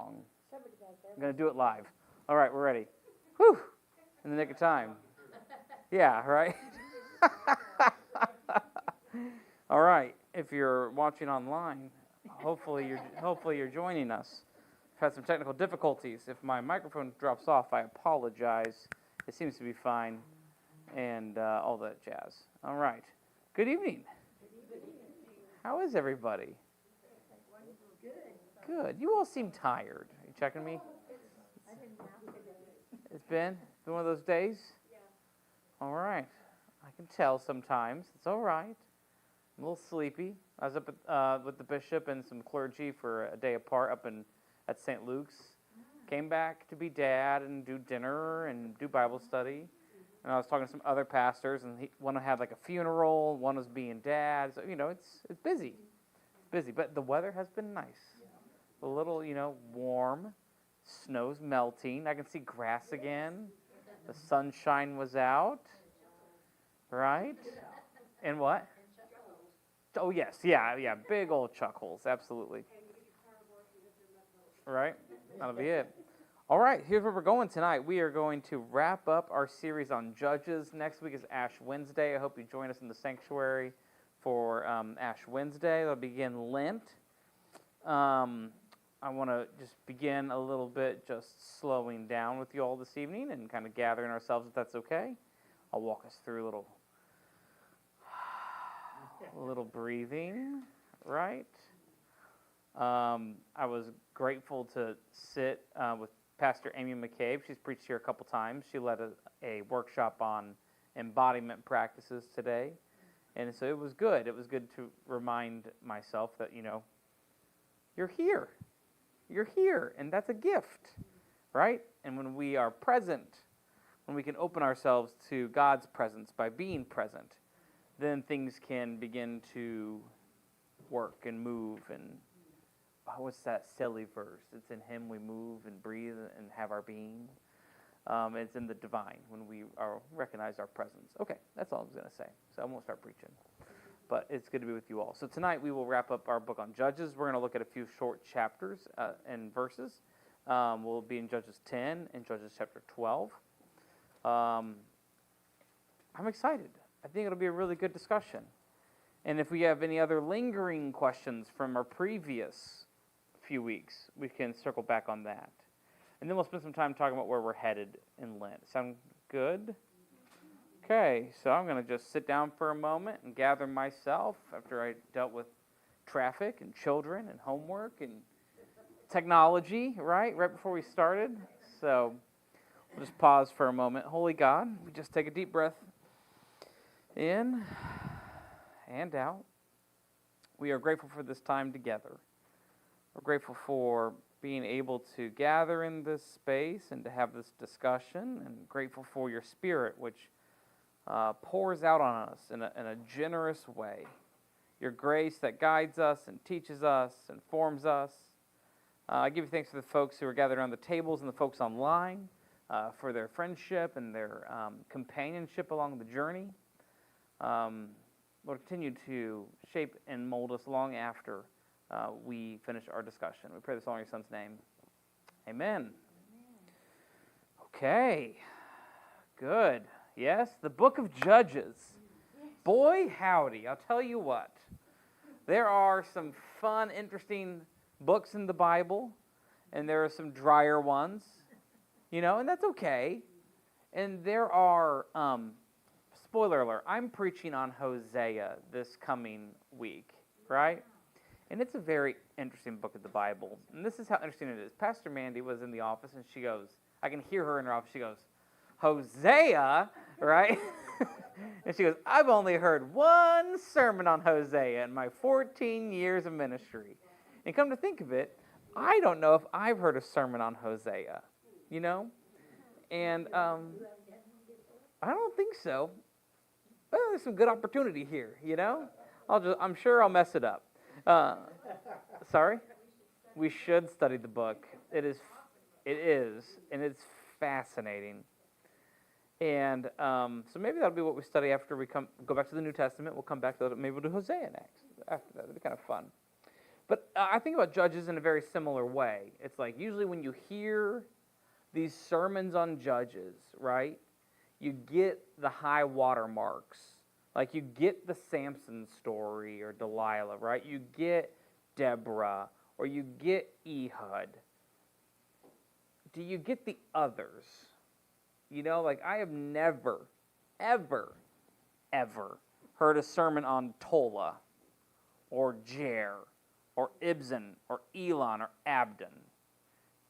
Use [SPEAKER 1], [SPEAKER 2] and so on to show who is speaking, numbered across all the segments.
[SPEAKER 1] song. I'm going to do it live. All right, we're ready. Whew, in the nick of time. Yeah, right? All right, if you're watching online, hopefully you're joining us. I've had some technical difficulties. If my microphone drops off, I apologize. It seems to be fine, and all that jazz. All right. Good evening. How is everybody? Good. You all seem tired. Are you checking me? It's been one of those days? All right. I can tell sometimes. It's all right. I'm a little sleepy. I was up with the bishop and some clergy for a day apart up at St. Luke's. Came back to be dad and do dinner and do Bible study. And I was talking to some other pastors, and one had like a funeral, one was being dad. So, it's busy. It's busy. But the weather has been nice. A little, warm. Snow's melting. I can see grass again. The sunshine was out. Right? And what? Oh, yes. Yeah. Big old chuck holes. Absolutely. Right? That'll be it. All right. Here's where we're going tonight. We are going to wrap up our series on Judges. Next week is Ash Wednesday. I hope you join us in the sanctuary for Ash Wednesday. That'll begin Lent. I want to just begin a little bit just slowing down with you all this evening and kind of gathering ourselves, if that's okay. I'll walk us through a little breathing, right? I was grateful to sit with Pastor Amy McCabe. She's preached here a couple times. She led a workshop on embodiment practices today. And so it was good. It was good to remind myself that, you're here. You're here, and that's a gift, right? And when we are present, when we can open ourselves to God's presence by being present, then things can begin to work and move. And what's that silly verse? It's in Him we move and breathe and have our being. It's in the divine when we recognize our presence. Okay, that's all I was going to say. So I won't start preaching. But it's good to be with you all. So tonight we will wrap up our book on Judges. We're going to look at a few short chapters and verses. We'll be in Judges 10 and Judges chapter 12. I'm excited. I think it'll be a really good discussion. And if we have any other lingering questions from our previous few weeks, we can circle back on that. And then we'll spend some time talking about where we're headed in Lent. Sound good? Okay, so I'm going to just sit down for a moment and gather myself after I dealt with traffic and children and homework and technology, right before we started. So we'll just pause for a moment. Holy God, we just take a deep breath in and out. We are grateful for this time together. We're grateful for being able to gather in this space and to have this discussion, and grateful for your Spirit, which pours out on us in a generous way. Your grace that guides us and teaches us and forms us. I give you thanks for the folks who are gathered around the tables and the folks online for their friendship and their companionship along the journey. Lord, continue to shape and mold us long after we finish our discussion. We pray this all in your Son's name. Amen. Okay. Good. Yes, the book of Judges. Boy, howdy, I'll tell you what. There are some fun, interesting books in the Bible, and there are some drier ones, and that's okay. And there are, spoiler alert, I'm preaching on Hosea this coming week, right? And it's a very interesting book of the Bible. And this is how interesting it is. Pastor Mandy was in the office, and she goes, I can hear her in her office, she goes, Hosea, right? And she goes, I've only heard one sermon on Hosea in my 14 years of ministry. And come to think of it, I don't know if I've heard a sermon on Hosea, And I don't think so. Well, there's some good opportunity here, I'm sure I'll mess it up. Sorry? We should study the book. It is, and it's fascinating. And so maybe that'll be what we study after we go back to the New Testament. We'll come back to that. Maybe we'll do Hosea next. After that, it'll be kind of fun. But I think about Judges in a very similar way. It's like usually when you hear these sermons on Judges, right, you get the high water marks. Like you get the Samson story or Delilah, right? You get Deborah or you get Ehud. Do you get the others? You know, like I have never, ever, ever heard a sermon on Tola or Jair or Ibzan or Elon or Abdon.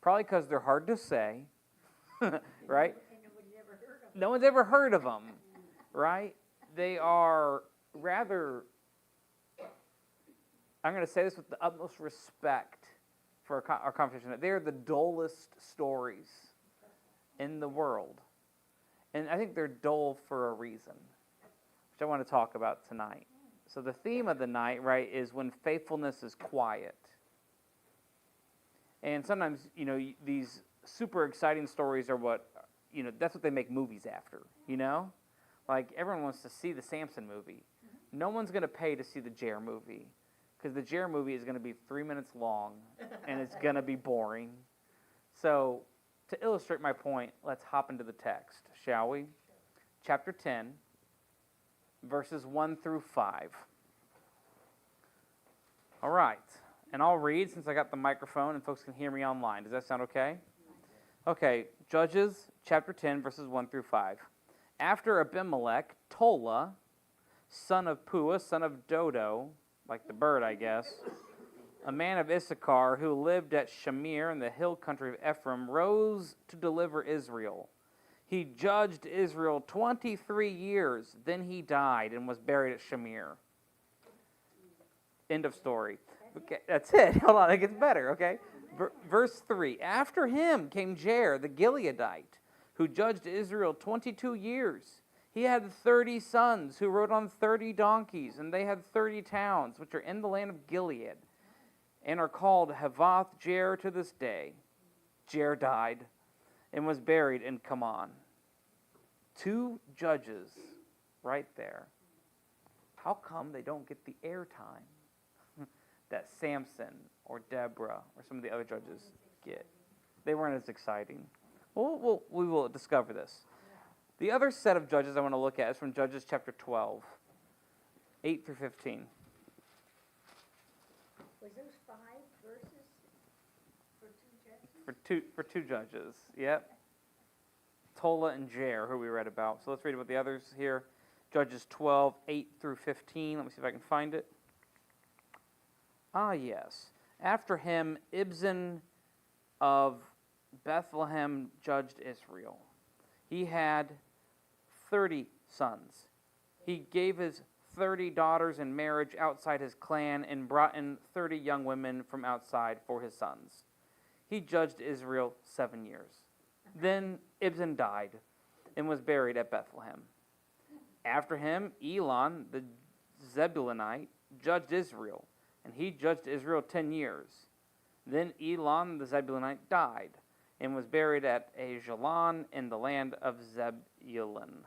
[SPEAKER 1] Probably because they're hard to say, right? No one's ever heard of them, right? They are rather, I'm going to say this with the utmost respect for our conversation, they are the dullest stories in the world. And I think they're dull for a reason, which I want to talk about tonight. So the theme of the night, right, is when faithfulness is quiet. And sometimes, you know, these super exciting stories are what, you know, that's what they make movies after, you know? Like, everyone wants to see the Samson movie. No one's going to pay to see the Jair movie, because the Jair movie is going to be 3 minutes long, and it's going to be boring. So, to illustrate my point, let's hop into the text, shall we? Chapter 10, verses 1 through 5. All right. And I'll read since I got the microphone and folks can hear me online. Does that sound okay? Okay. Judges chapter 10, verses 1 through 5. After Abimelech, Tola, son of Puah, son of Dodo, like the bird, I guess, a man of Issachar who lived at Shamir in the hill country of Ephraim, rose to deliver Israel. He judged Israel 23 years. Then he died and was buried at Shamir. End of story. Okay, that's it. Hold on, it gets better, okay? Verse 3. After him came Jair, the Gileadite, who judged Israel 22 years. He had 30 sons who rode on 30 donkeys, and they had 30 towns, which are in the land of Gilead, and are called Havoth Jair to this day. Jair died and was buried in Kaman. 2 judges right there. How come they don't get the airtime that Samson or Deborah or some of the other judges get? They weren't as exciting. Well, we will discover this. The other set of judges I want to look at is from Judges chapter 12, 8 through 15.
[SPEAKER 2] Was those 5 verses for 2 judges?
[SPEAKER 1] For two judges, yep. Tola and Jair, who we read about. So let's read about the others here. Judges 12, 8 through 15. Let me see if I can find it. Ah, yes. After him, Ibzan of Bethlehem judged Israel. He had 30 sons. He gave his 30 daughters in marriage outside his clan and brought in 30 young women from outside for his sons. He judged Israel 7 years. Then Ibzan died and was buried at Bethlehem. After him, Elon, the Zebulunite, judged Israel, and he judged Israel 10 years. Then Elon, the Zebulunite, died and was buried at Ajalon in the land of Zebulun.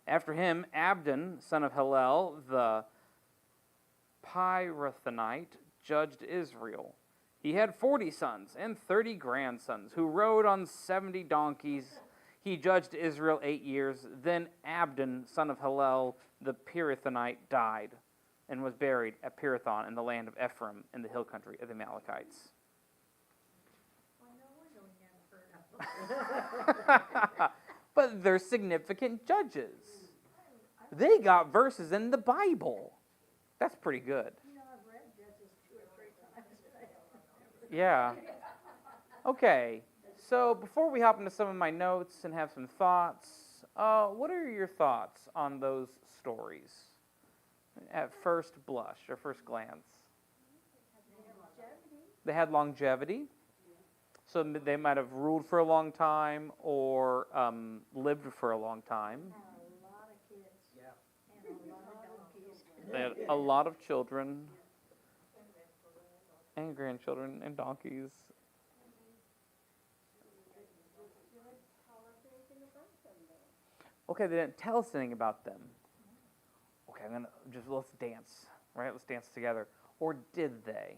[SPEAKER 1] After him, Abdon, son of Hillel, the Pirathonite, judged Israel. He had 40 sons and 30 grandsons who rode on 70 donkeys. He judged Israel 8 years. Then Abdon, son of Hillel, the Pirathonite, died and was buried at Pirathon in the land of Ephraim in the hill country of the Amalekites. But they're significant judges. They got verses in the Bible. That's pretty good.
[SPEAKER 2] You know, I've read Judges 2 or 3 times.
[SPEAKER 1] Yeah. Okay. So before we hop into some of my notes and have some thoughts, what are your thoughts on those stories at first blush or first glance? They had longevity. So they might have ruled for a long time or lived for a long time.
[SPEAKER 2] A lot of kids. Yeah. And a lot of donkeys.
[SPEAKER 1] They had a lot of children and grandchildren and donkeys. Okay, they didn't tell us anything about them. Okay, let's dance, right? Let's dance together. Or did they?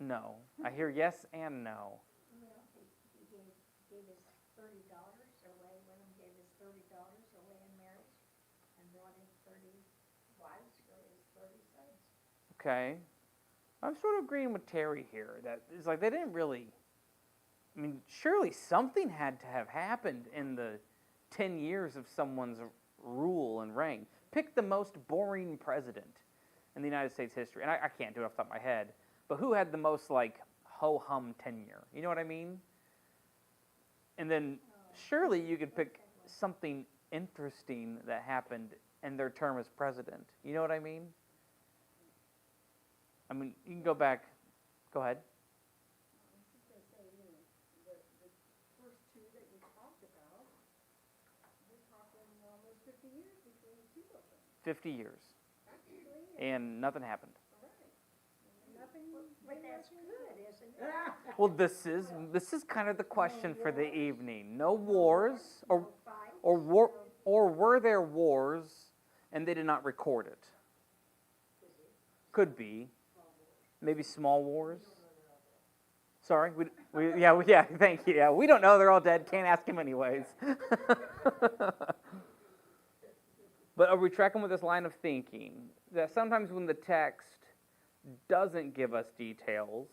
[SPEAKER 1] No. I hear yes and no.
[SPEAKER 2] Well, he gave his $30 away, one of them gave his $30 away in marriage and brought in 30 wives for his 30 sons.
[SPEAKER 1] Okay. I'm sort of agreeing with Terry here that it's like they didn't really. I mean, surely something had to have happened in the 10 years of someone's rule and reign. Pick the most boring president in the United States history. And I can't do it off the top of my head. But who had the most, like, ho-hum tenure? You know what I mean? And then surely you could pick something interesting that happened in their term as president. You know what I mean? I mean, you can go back. Go ahead.
[SPEAKER 2] The first two that you talked about, we're talking almost 50 years between the two of them.
[SPEAKER 1] 50 years.
[SPEAKER 2] Actually,
[SPEAKER 1] And nothing happened.
[SPEAKER 2] nothing. But that's good, isn't it?
[SPEAKER 1] Well, this is kind of the question for the evening. No wars, or were there wars and they did not record it? Could be. Maybe small wars. Sorry, yeah. Thank you. Yeah, we don't know. They're all dead. Can't ask him anyways. But are we tracking with this line of thinking that sometimes when the text doesn't give us details,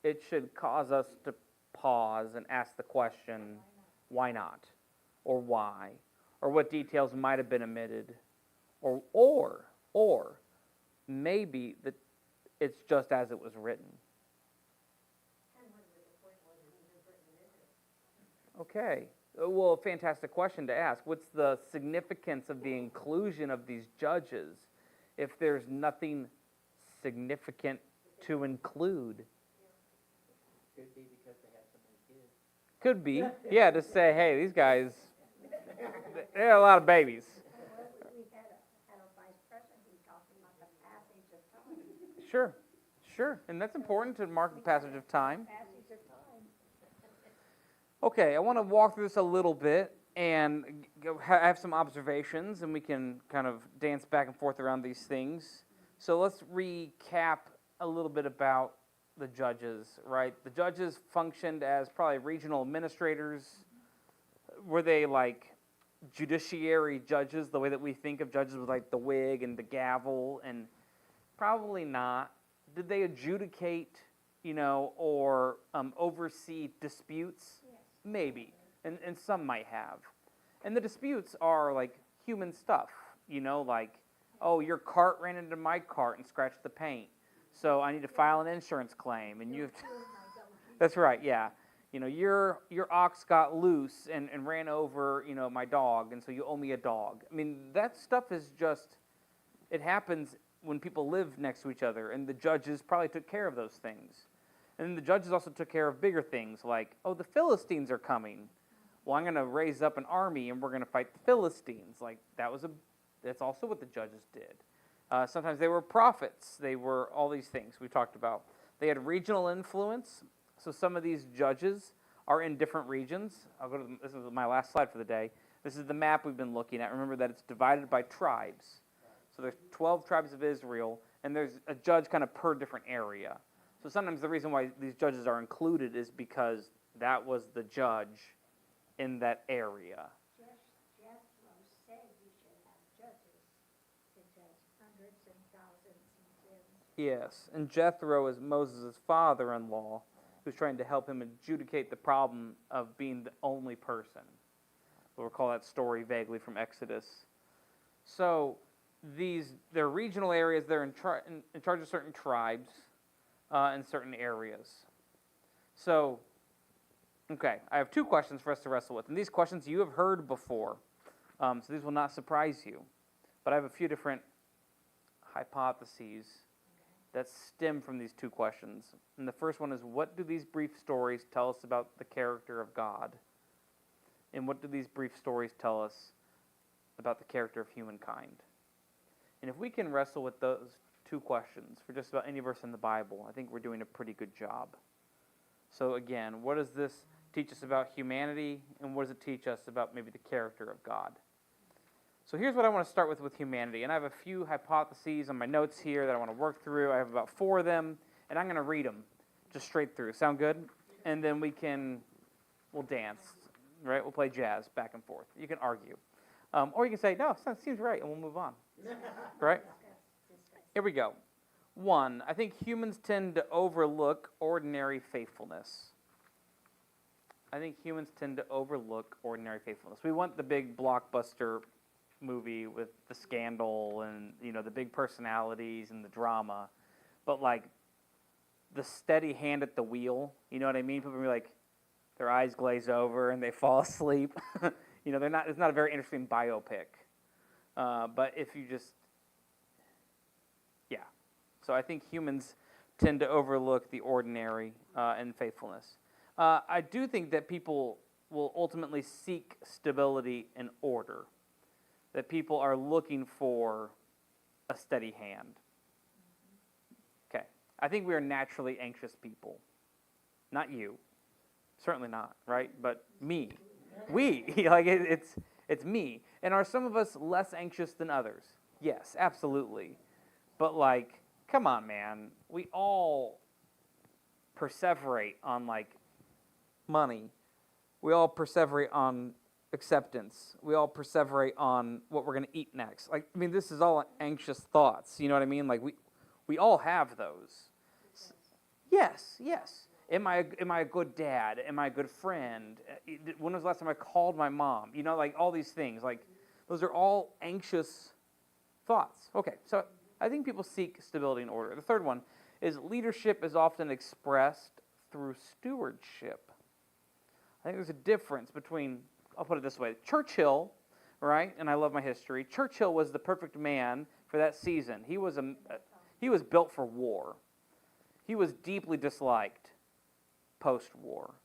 [SPEAKER 1] it should cause us to pause and ask the question, why not? Or why? Or what details might have been omitted? Or maybe it's just as it was written. Okay. Well, fantastic question to ask. What's the significance of the inclusion of these judges if there's nothing significant to include?
[SPEAKER 3] Could be because they have so many kids.
[SPEAKER 1] Could be. Yeah, to say, hey, these guys, they're a lot of babies.
[SPEAKER 2] Well, we had a vice president who talked about the passage of time.
[SPEAKER 1] Sure. And that's important to mark the passage of time.
[SPEAKER 2] Passage of time.
[SPEAKER 1] Okay, I want to walk through this a little bit and have some observations, and we can kind of dance back and forth around these things. So let's recap a little bit about the judges, right? The judges functioned as probably regional administrators. Were they like judiciary judges, the way that we think of judges with like the wig and the gavel? And probably not. Did they adjudicate, or oversee disputes?
[SPEAKER 2] Yes.
[SPEAKER 1] Maybe, and some might have. And the disputes are like human stuff, like, oh, your cart ran into my cart and scratched the paint, so I need to file an insurance claim, and you have to, that's right, yeah. Your ox got loose and ran over, my dog, and so you owe me a dog. I mean, that stuff is just, it happens when people live next to each other, and the judges probably took care of those things. And then the judges also took care of bigger things like, oh, the Philistines are coming. Well, I'm going to raise up an army and we're going to fight the Philistines. Like, that's also what the judges did. Sometimes they were prophets. They were all these things we talked about. They had regional influence. So some of these judges are in different regions. This is my last slide for the day. This is the map we've been looking at. Remember that it's divided by tribes. So there's 12 tribes of Israel, and there's a judge kind of per different area. So sometimes the reason why these judges are included is because that was the judge in that area.
[SPEAKER 2] Jethro said you should have judges to judge hundreds and thousands and tens.
[SPEAKER 1] Yes, and Jethro is Moses' father-in-law who's trying to help him adjudicate the problem of being the only person. We'll recall that story vaguely from Exodus. So they're regional areas. They're in charge of certain tribes in certain areas. So, okay, I have two questions for us to wrestle with. And these questions you have heard before. So these will not surprise you. But I have a few different hypotheses that stem from these two questions. And the first one is, what do these brief stories tell us about the character of God? And what do these brief stories tell us about the character of humankind? And if we can wrestle with those two questions for just about any verse in the Bible, I think we're doing a pretty good job. So again, what does this teach us about humanity, and what does it teach us about maybe the character of God? So here's what I want to start with humanity. And I have a few hypotheses on my notes here that I want to work through. I have about 4 of them, and I'm going to read them just straight through. Sound good? And then we'll dance, right? We'll play jazz back and forth. You can argue. Or you can say, no, that seems right, and we'll move on. Right? Here we go. 1, I think humans tend to overlook ordinary faithfulness. I think humans tend to overlook ordinary faithfulness. We want the big blockbuster movie with the scandal and, the big personalities and the drama. But, like, the steady hand at the wheel, you know what I mean? People be like, their eyes glaze over and they fall asleep. It's not a very interesting biopic. But if you just, yeah. So I think humans tend to overlook the ordinary in faithfulness. I do think that people will ultimately seek stability and order, that people are looking for a steady hand. Okay. I think we are naturally anxious people. Not you. Certainly not, right? But me. We. It's me. And are some of us less anxious than others? Yes, absolutely. But, come on, man. We all perseverate on, money. We all perseverate on acceptance. We all perseverate on what we're going to eat next. This is all anxious thoughts. You know what I mean? We all have those. Yes. Am I a good dad? Am I a good friend? When was the last time I called my mom? All these things. Those are all anxious thoughts. Okay, so I think people seek stability and order. The third one is leadership is often expressed through stewardship. I think there's a difference between, I'll put it this way, Churchill, right? And I love my history. Churchill was the perfect man for that season. He was built for war. He was deeply disliked post-war.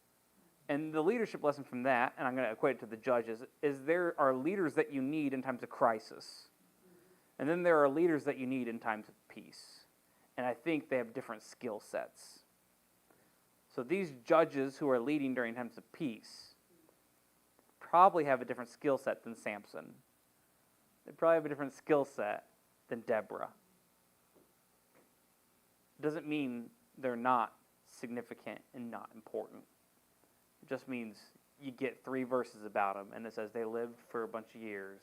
[SPEAKER 1] And the leadership lesson from that, and I'm going to equate it to the judges, is there are leaders that you need in times of crisis. And then there are leaders that you need in times of peace. And I think they have different skill sets. So these judges who are leading during times of peace probably have a different skill set than Samson. They probably have a different skill set than Deborah. Doesn't mean they're not significant and not important. It just means you get 3 verses about them, and it says they lived for a bunch of years.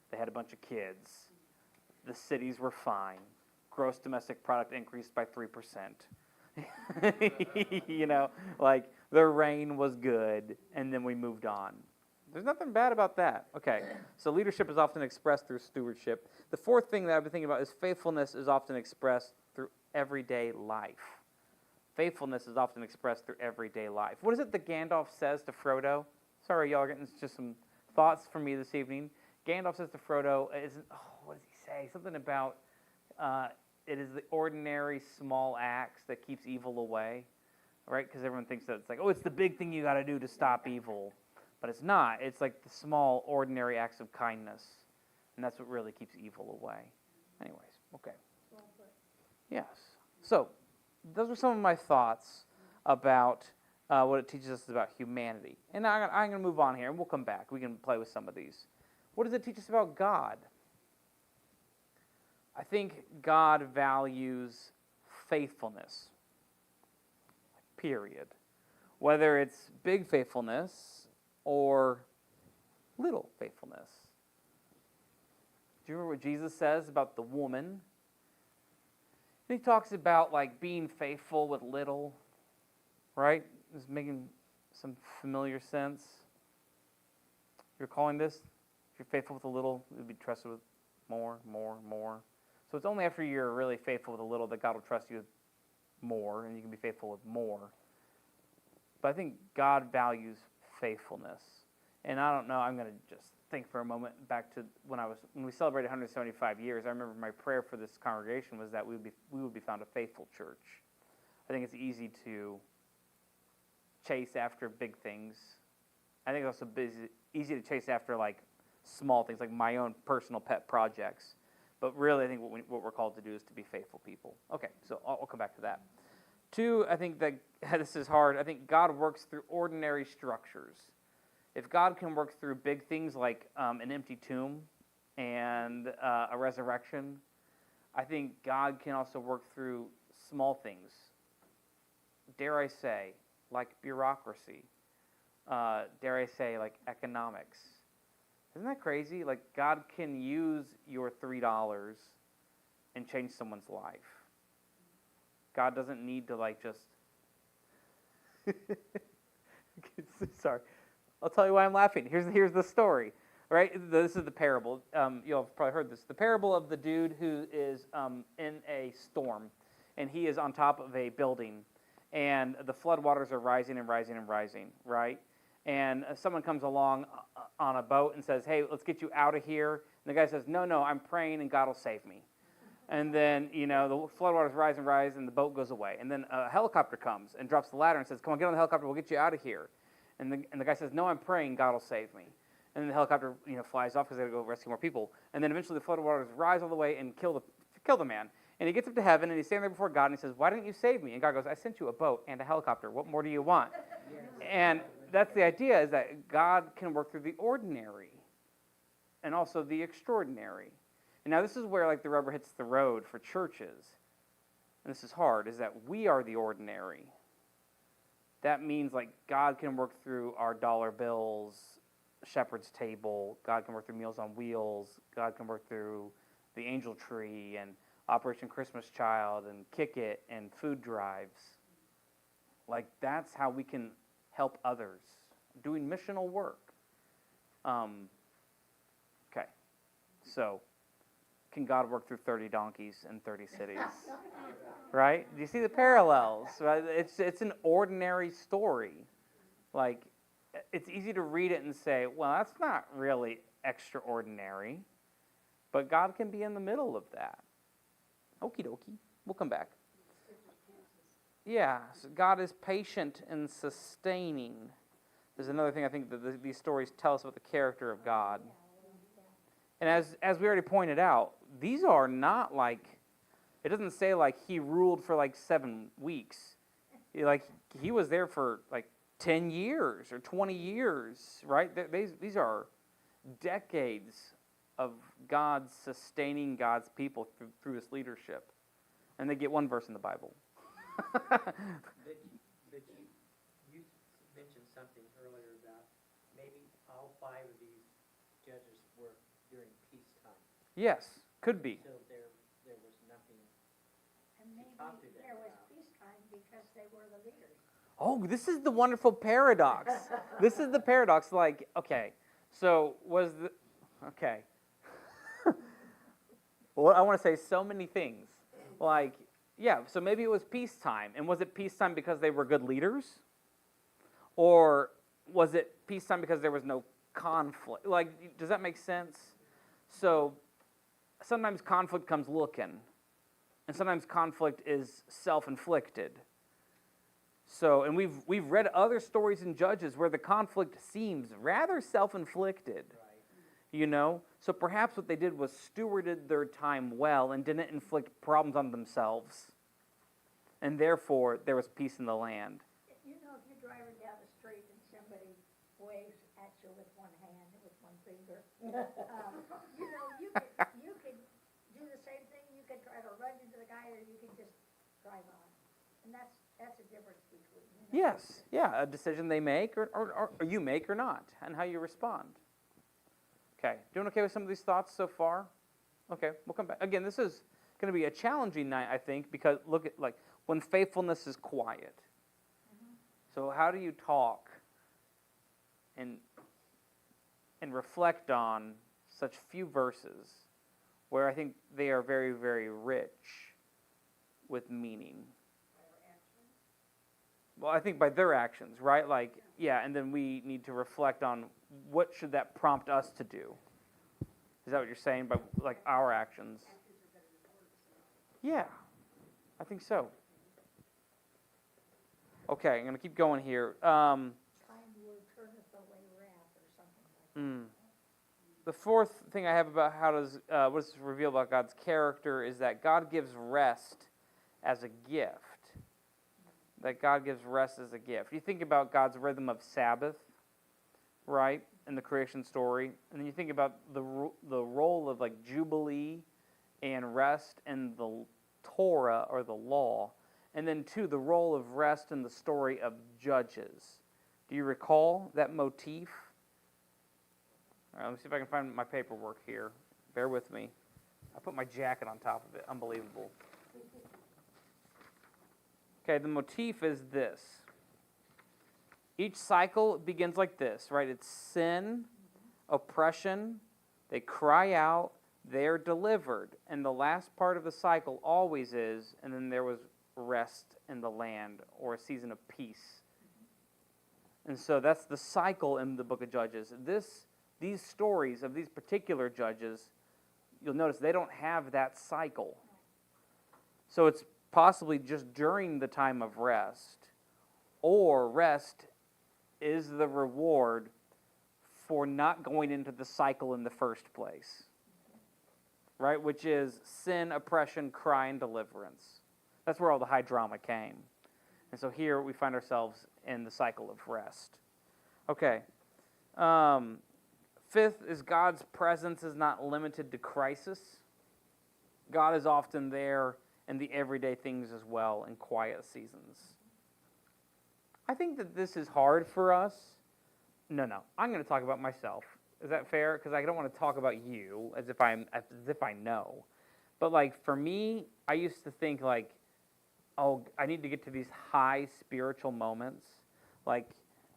[SPEAKER 1] They had a bunch of kids. The cities were fine. Gross domestic product increased by 3%. Their reign was good, and then we moved on. There's nothing bad about that. Okay, so leadership is often expressed through stewardship. The 4th thing that I've been thinking about is faithfulness is often expressed through everyday life. Faithfulness is often expressed through everyday life. What is it that Gandalf says to Frodo? Sorry, y'all, getting just some thoughts from me this evening. Gandalf says to Frodo, what does he say? Something about it is the ordinary small acts that keeps evil away, right? Because everyone thinks that it's the big thing you got to do to stop evil. But it's not. It's the small, ordinary acts of kindness. And that's what really keeps evil away. Anyways, okay. Yes. So, those are some of my thoughts about what it teaches us about humanity. And I'm going to move on here, and we'll come back. We can play with some of these. What does it teach us about God? I think God values faithfulness. Period. Whether it's big faithfulness or little faithfulness. Do you remember what Jesus says about the woman? He talks about being faithful with little, right? Is making some familiar sense. You're calling this? If you're faithful with a little, you'll be trusted with more. So it's only after you're really faithful with a little that God will trust you with more, and you can be faithful with more. But I think God values faithfulness. And I don't know, I'm going to just think for a moment back to when we celebrated 175 years. I remember my prayer for this congregation was that we would be found a faithful church. I think it's easy to chase after big things. I think it's also easy to chase after small things, like my own personal pet projects. But really, I think what we're called to do is to be faithful people. Okay, so I'll come back to that. 2, I think that this is hard. I think God works through ordinary structures. If God can work through big things like an empty tomb, and a resurrection. I think God can also work through small things, dare I say, like bureaucracy, dare I say, like economics. Isn't that crazy? Like, God can use your $3 and change someone's life. God doesn't need to, like, just. Sorry. I'll tell you why I'm laughing. Here's the story. Right? This is the parable. You'll have probably heard this. The parable of the dude who is in a storm, and he is on top of a building, and the floodwaters are rising and rising and rising, right? And someone comes along on a boat and says, hey, let's get you out of here. And the guy says, no, I'm praying and God will save me. And then, the floodwaters rise and rise and the boat goes away. And then a helicopter comes and drops the ladder and says, come on, get on the helicopter, we'll get you out of here. And the guy says, no, I'm praying, God will save me. And then the helicopter, flies off because they got to go rescue more people. And then eventually the floodwaters rise all the way and kill the man. And he gets up to heaven and he's standing there before God and he says, why didn't you save me? And God goes, I sent you a boat and a helicopter. What more do you want? And that's the idea, is that God can work through the ordinary and also the extraordinary. And now this is where the rubber hits the road for churches. And this is hard, is that we are the ordinary. That means God can work through our dollar bills, shepherd's table. God can work through Meals on Wheels. God can work through the Angel Tree and Operation Christmas Child and Kick It and food drives. That's how we can help others, doing missional work. Okay, so can God work through 30 donkeys in 30 cities? Right? Do you see the parallels? Right? It's an ordinary story. It's easy to read it and say, well, that's not really extraordinary, but God can be in the middle of that. Okie dokie. We'll come back. Yeah, so God is patient and sustaining. There's another thing I think that these stories tell us about the character of God. And as we already pointed out, these are not it doesn't say he ruled for 7 weeks. He was there for 10 years or 20 years, right? These are decades of God sustaining God's people through his leadership. And they get one verse in the Bible.
[SPEAKER 3] But you mentioned something earlier about maybe all 5 of these judges were during peacetime.
[SPEAKER 1] Yes, could be.
[SPEAKER 3] So there was nothing
[SPEAKER 2] And
[SPEAKER 3] to
[SPEAKER 2] maybe
[SPEAKER 3] talk to them
[SPEAKER 2] there was
[SPEAKER 3] about.
[SPEAKER 2] peacetime because they were the leaders.
[SPEAKER 1] Oh, this is the wonderful paradox. This is the paradox. Okay, so okay. Well, I want to say so many things. Yeah, so maybe it was peacetime. And was it peacetime because they were good leaders? Or was it peacetime because there was no conflict? Does that make sense? So sometimes conflict comes looking. And sometimes conflict is self-inflicted. So, and we've read other stories in Judges where the conflict seems rather self-inflicted.
[SPEAKER 3] Right.
[SPEAKER 1] So perhaps what they did was stewarded their time well and didn't inflict problems on themselves. And therefore, there was peace in the land.
[SPEAKER 2] If you're driving down the street and somebody waves at you with one hand and with one finger, you could do the same thing. You could try to run into the guy, or you could just drive on. And that's a difference between.
[SPEAKER 1] Yes, yeah, a decision they make or you make or not, and how you respond. Okay, doing okay with some of these thoughts so far? Okay, we'll come back. Again, this is going to be a challenging night, I think, because look at when faithfulness is quiet.
[SPEAKER 2] Mm-hmm.
[SPEAKER 1] So how do you talk and reflect on such few verses where I think they are very, very rich with meaning? Well, I think by their actions, right? And then we need to reflect on what should that prompt us to do. Is that what you're saying? By our actions? Yeah, I think so. Okay, I'm going to keep going here.
[SPEAKER 2] Kind word turneth away wrath or something like that.
[SPEAKER 1] The fourth thing I have about what does this reveal about God's character is that God gives rest as a gift. That God gives rest as a gift. You think about God's rhythm of Sabbath. right, in the creation story. And then you think about the role of like Jubilee and rest in the Torah or the law. And then, two, the role of rest in the story of Judges. Do you recall that motif? All right, let me see if I can find my paperwork here. Bear with me. I put my jacket on top of it. Unbelievable. Okay, the motif is this. Each cycle begins like this, right? It's sin, oppression, they cry out, they're delivered. And the last part of the cycle always is, and then there was rest in the land, or a season of peace. And so that's the cycle in the book of Judges. These stories of these particular judges, you'll notice they don't have that cycle. So it's possibly just during the time of rest, or rest is the reward for not going into the cycle in the first place, right? Which is sin, oppression, cry, and deliverance. That's where all the high drama came. And so here we find ourselves in the cycle of rest. Okay. Fifth is God's presence is not limited to crisis. God is often there in the everyday things as well, in quiet seasons. I think that this is hard for us. No, I'm going to talk about myself. Is that fair? Because I don't want to talk about you as if I know. But like for me, I used to think like, oh, I need to get to these high spiritual moments, like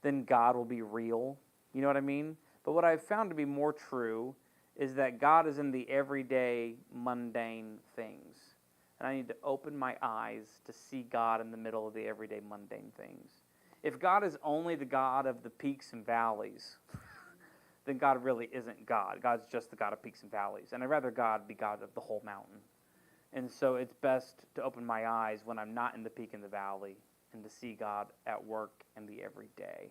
[SPEAKER 1] then God will be real. You know what I mean? But what I've found to be more true is that God is in the everyday, mundane things. And I need to open my eyes to see God in the middle of the everyday, mundane things. If God is only the God of the peaks and valleys, then God really isn't God. God's just the God of peaks and valleys. And I'd rather God be God of the whole mountain. And so it's best to open my eyes when I'm not in the peak and the valley and to see God at work in the everyday.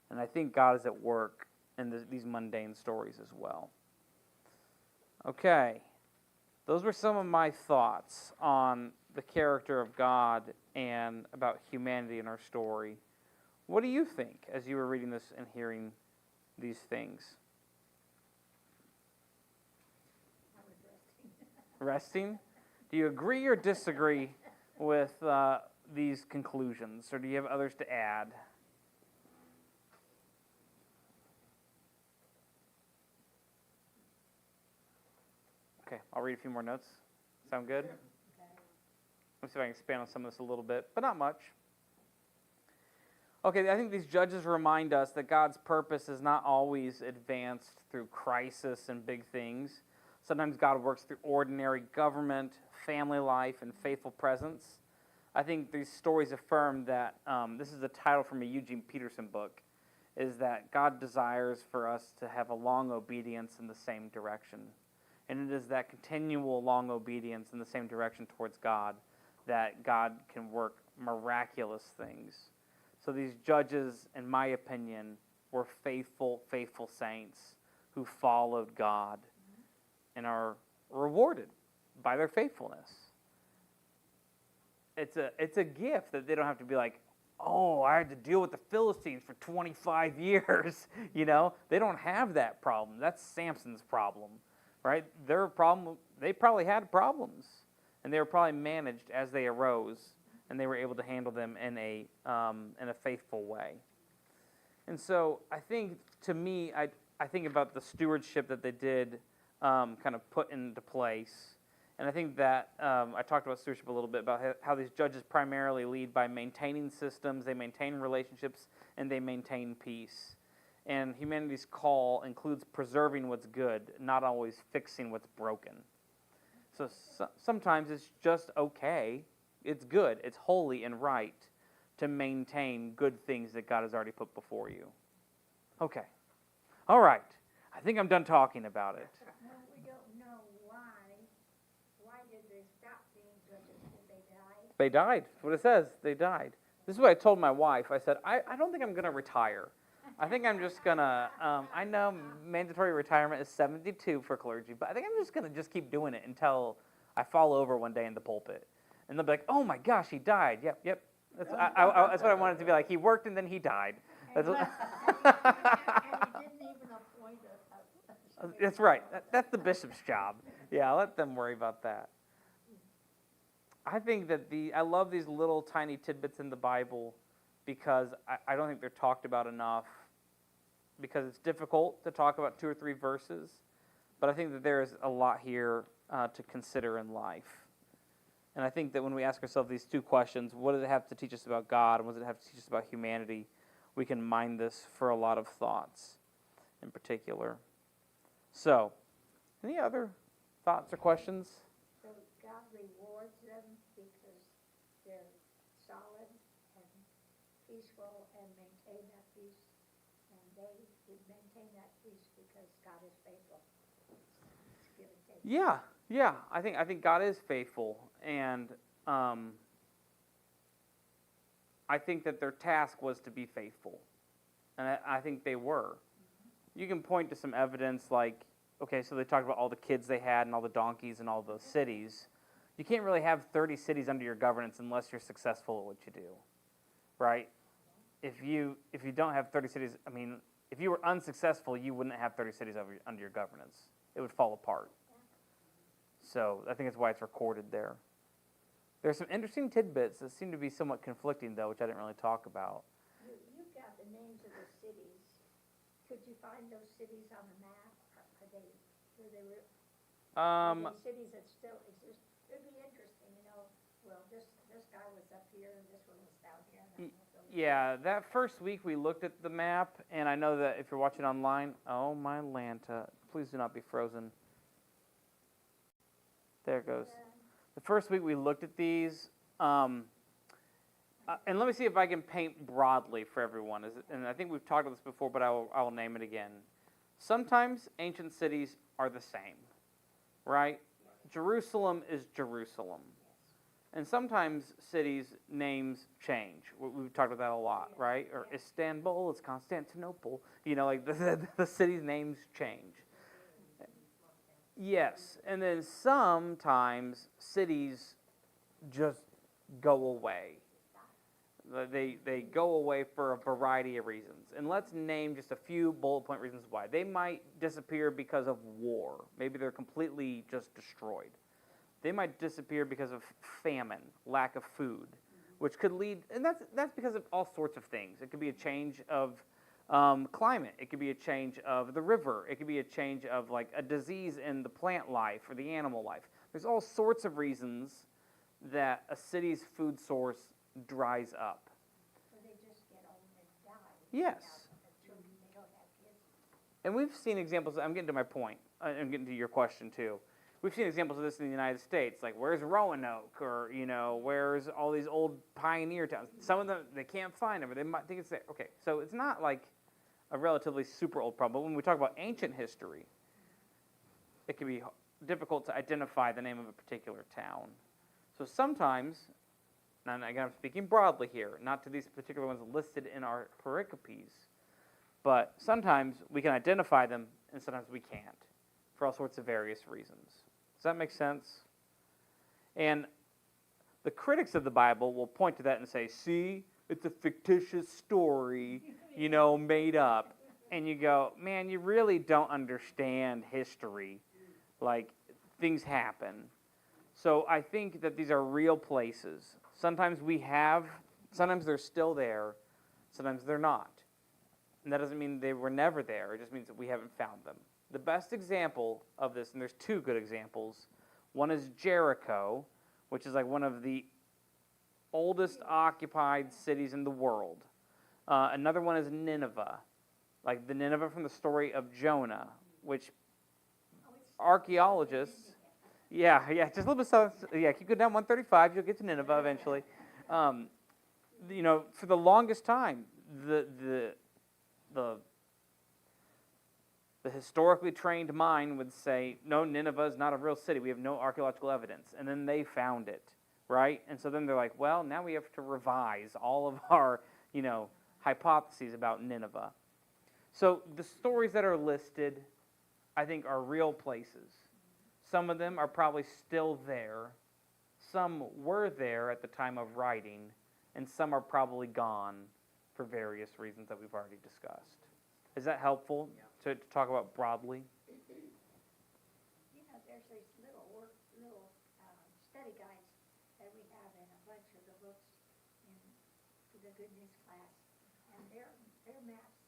[SPEAKER 1] And I think God is at work in these mundane stories as well. Okay. Those were some of my thoughts on the character of God and about humanity in our story. What do you think as you were reading this and hearing these things?
[SPEAKER 2] I was resting.
[SPEAKER 1] Resting? Do you agree or disagree with these conclusions, or do you have others to add? Okay, I'll read a few more notes. Sound good? Let's see if I can expand on some of this a little bit, but not much. Okay, I think these judges remind us that God's purpose is not always advanced through crisis and big things. Sometimes God works through ordinary government, family life, and faithful presence. I think these stories affirm that, this is a title from a Eugene Peterson book, is that God desires for us to have a long obedience in the same direction. And it is that continual long obedience in the same direction towards God that God can work miraculous things. So these judges, in my opinion, were faithful saints who followed God and are rewarded by their faithfulness. It's a gift that they don't have to be like, oh, I had to deal with the Philistines for 25 years. You know, they don't have that problem. That's Samson's problem, right? Their problem, they probably had problems, and they were probably managed as they arose, and they were able to handle them in a faithful way. And so I think, to me, I think about the stewardship that they did kind of put into place. And I think that I talked about stewardship a little bit, about how these judges primarily lead by maintaining systems, they maintain relationships, and they maintain peace. And humanity's call includes preserving what's good, not always fixing what's broken. So sometimes it's just okay, it's good, it's holy and right to maintain good things that God has already put before you. Okay. All right. I think I'm done talking about it.
[SPEAKER 2] Well, we don't know why. Why did they stop being judges? Did they die?
[SPEAKER 1] They died. That's what it says. They died. This is what I told my wife. I said, I don't think I'm going to retire. I think I'm just going to, I know mandatory retirement is 72 for clergy, but I think I'm just going to just keep doing it until I fall over one day in the pulpit. And they'll be like, oh my gosh, he died. Yep. That's what I wanted to be like. He worked and then he died. That's what
[SPEAKER 2] And he
[SPEAKER 1] That's right. That's the bishop's job. Yeah, let them worry about that. I think that I love these little tiny tidbits in the Bible because I don't think they're talked about enough, because it's difficult to talk about 2 or 3 verses, but I think that there is a lot here to consider in life. And I think that when we ask ourselves these 2 questions, what does it have to teach us about God, and what does it have to teach us about humanity, we can mine this for a lot of thoughts in particular. So, any other thoughts or questions?
[SPEAKER 2] So God rewards them because they're solid and peaceful and maintain that peace, and they would maintain that peace because God is faithful. It's give and take.
[SPEAKER 1] Yeah. I think God is faithful, and I think that their task was to be faithful, and I think they were. You can point to some evidence, like, okay, so they talked about all the kids they had and all the donkeys and all the cities. You can't really have 30 cities under your governance unless you're successful at what you do, right? If you don't have 30 cities, I mean, if you were unsuccessful, you wouldn't have 30 cities under your governance. It would fall apart. So I think that's why it's recorded there. There's some interesting tidbits that seem to be somewhat conflicting, though, which I didn't really talk about.
[SPEAKER 2] You've got the names of the cities. Could you find those cities on the map? Are they, were they, are they cities that still exist? It'd be interesting, well, this guy was up here, and this one was down here. And
[SPEAKER 1] Yeah, that first week we looked at the map, and I know that if you're watching online, oh my Lanta, please do not be frozen. There it goes. The first week we looked at these, and let me see if I can paint broadly for everyone. And I think we've talked about this before, but I will name it again. Sometimes ancient cities are the same, right? Jerusalem is Jerusalem. And sometimes cities' names change. We've talked about that a lot, right? Or Istanbul is Constantinople. Like the cities' names change. Yes, and then sometimes cities just go away. They go away for a variety of reasons. And let's name just a few bullet point reasons why. They might disappear because of war. Maybe they're completely just destroyed. They might disappear because of famine, lack of food, which could lead, and that's because of all sorts of things. It could be a change of climate. It could be a change of the river. It could be a change of like a disease in the plant life or the animal life. There's all sorts of reasons that a city's food source dries up.
[SPEAKER 2] So they just get old and die.
[SPEAKER 1] Yes.
[SPEAKER 2] They don't have kids.
[SPEAKER 1] And we've seen examples, I'm getting to my point, I'm getting to your question too. We've seen examples of this in the United States, like where's Roanoke, or where's all these old pioneer towns. Some of them, they can't find them, or they might think it's there. Okay, so it's not like a relatively super old problem. But when we talk about ancient history, it can be difficult to identify the name of a particular town. So sometimes, and again I'm speaking broadly here, not to these particular ones listed in our pericopes, but sometimes we can identify them and sometimes we can't, for all sorts of various reasons. Does that make sense? And the critics of the Bible will point to that and say, see, it's a fictitious story, made up. And you go, man, you really don't understand history. Like, things happen. So I think that these are real places. Sometimes sometimes they're still there, sometimes they're not. And that doesn't mean they were never there, it just means that we haven't found them. The best example of this, and there's 2 good examples, one is Jericho, which is like one of the oldest occupied cities in the world. Another one is Nineveh, like the Nineveh from the story of Jonah, which archaeologists, just a little bit south, keep going down 135, you'll get to Nineveh eventually. For the longest time, the historically trained mind would say, no, Nineveh is not a real city. We have no archaeological evidence. And then they found it, right? And so then they're like, well, now we have to revise all of our, hypotheses about Nineveh. So the stories that are listed, I think, are real places. Some of them are probably still there. Some were there at the time of writing, and some are probably gone for various reasons that we've already discussed. Is that helpful to talk about broadly?
[SPEAKER 2] goodness class, and their maps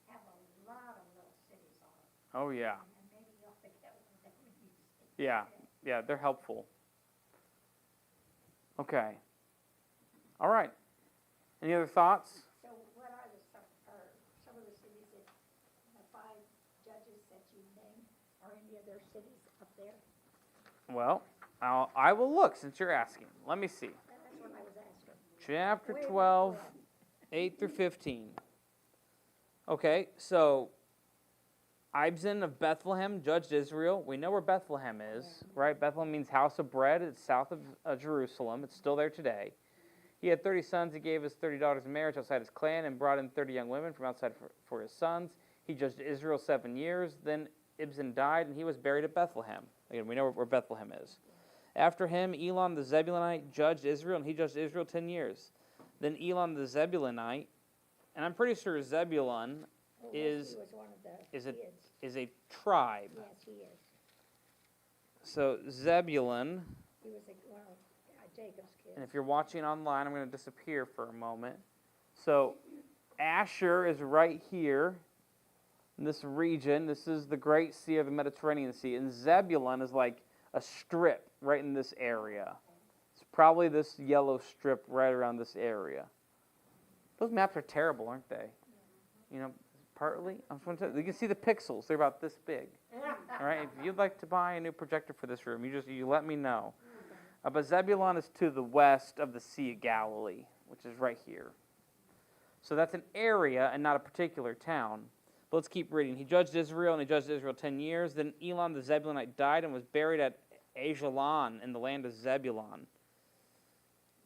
[SPEAKER 2] have a lot of little cities on them.
[SPEAKER 1] Oh, yeah.
[SPEAKER 2] And maybe you ought to get one of them when you see.
[SPEAKER 1] Yeah, yeah, they're helpful. Okay. All right. Any other thoughts?
[SPEAKER 2] So what are some of the cities that, the 5 judges that you named, are any of their cities up there?
[SPEAKER 1] Well, I will look since you're asking. Let me see.
[SPEAKER 2] That's what I was asking.
[SPEAKER 1] Chapter
[SPEAKER 2] Way back
[SPEAKER 1] 12,
[SPEAKER 2] when.
[SPEAKER 1] 8 through 15. Okay, so Ibzan of Bethlehem judged Israel. We know where Bethlehem is, right? Bethlehem means house of bread. It's south of Jerusalem. It's still there today. He had 30 sons. He gave his 30 daughters in marriage outside his clan and brought in 30 young women from outside for his sons. He judged Israel 7 years. Then Ibzan died, and he was buried at Bethlehem. Again, we know where Bethlehem is. After him, Elon the Zebulunite judged Israel, and he judged Israel 10 years. Then Elon the Zebulunite, and I'm pretty sure Zebulun
[SPEAKER 2] Oh,
[SPEAKER 1] is-
[SPEAKER 2] He was one of the
[SPEAKER 1] is it-
[SPEAKER 2] kids.
[SPEAKER 1] is a tribe.
[SPEAKER 2] Yes, he is.
[SPEAKER 1] So Zebulun,
[SPEAKER 2] He was one of Jacob's kids.
[SPEAKER 1] and if you're watching online, I'm going to disappear for a moment. So Asher is right here in this region. This is the Great Sea of the Mediterranean Sea, and Zebulun is like a strip right in this area. It's probably this yellow strip right around this area. Those maps are terrible, aren't they? You know, partly. I'm just going to tell you, you can see the pixels. They're about this big. All right. If you'd like to buy a new projector for this room, you let me know. But Zebulun is to the west of the Sea of Galilee, which is right here. So that's an area and not a particular town. But let's keep reading. He judged Israel, and he judged Israel 10 years. Then Elon the Zebulunite died and was buried at Ajalon in the land of Zebulun.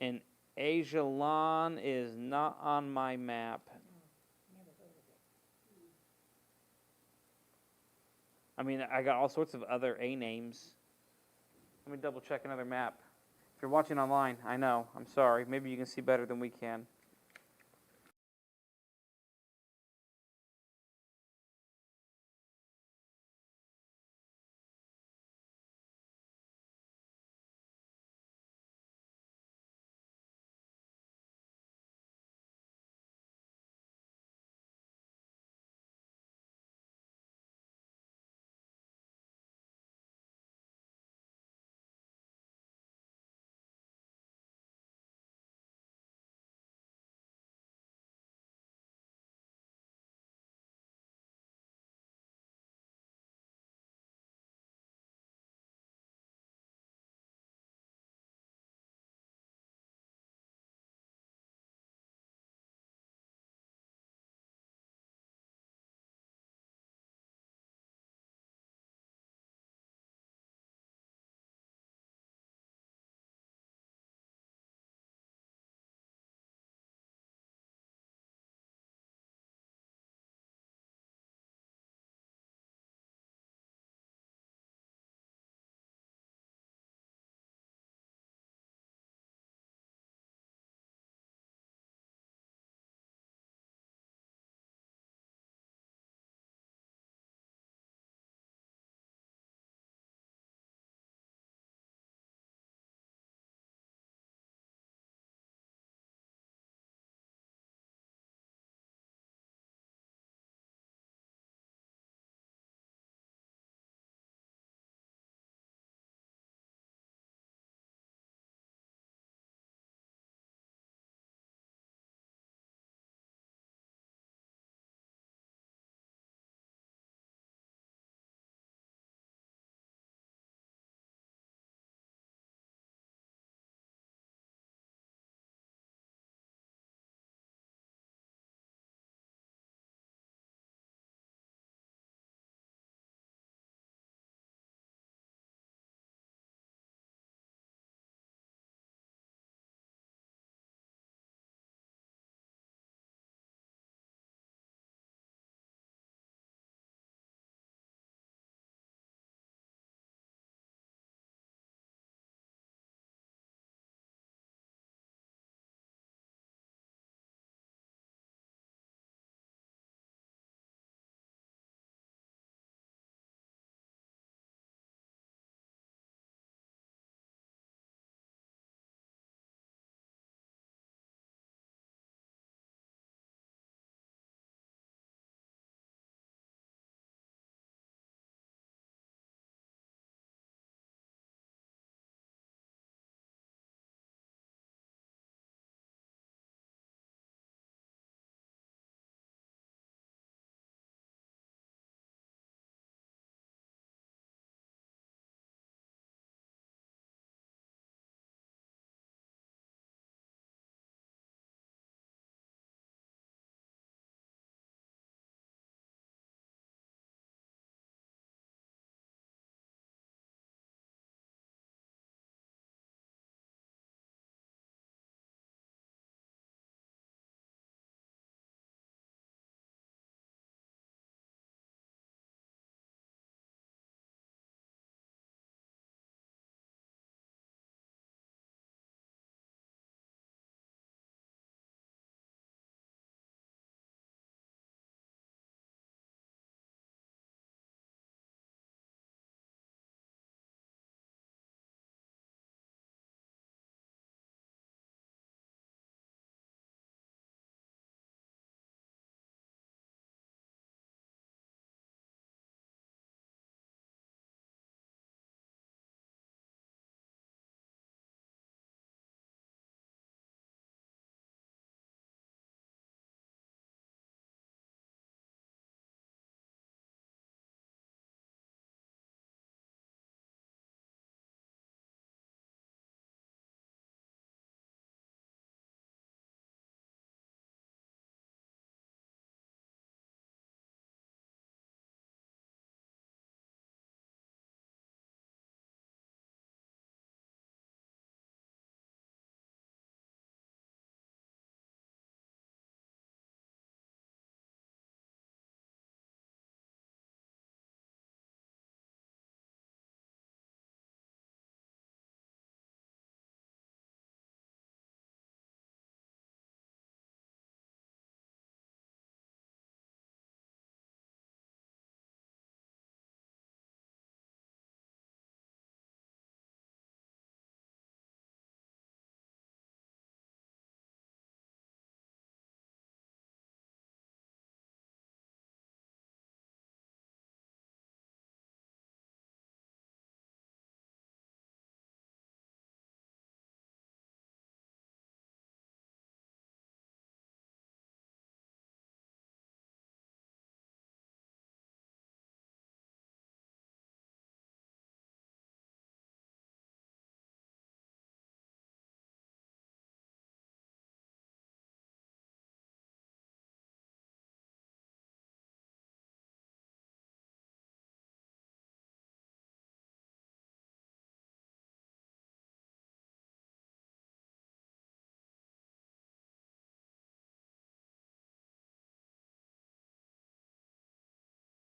[SPEAKER 1] And Ajalon is not on my map.
[SPEAKER 2] Never heard of it.
[SPEAKER 1] I mean, I got all sorts of other A names. Let me double check another map. If you're watching online, I know. I'm sorry. Maybe you can see better than we can.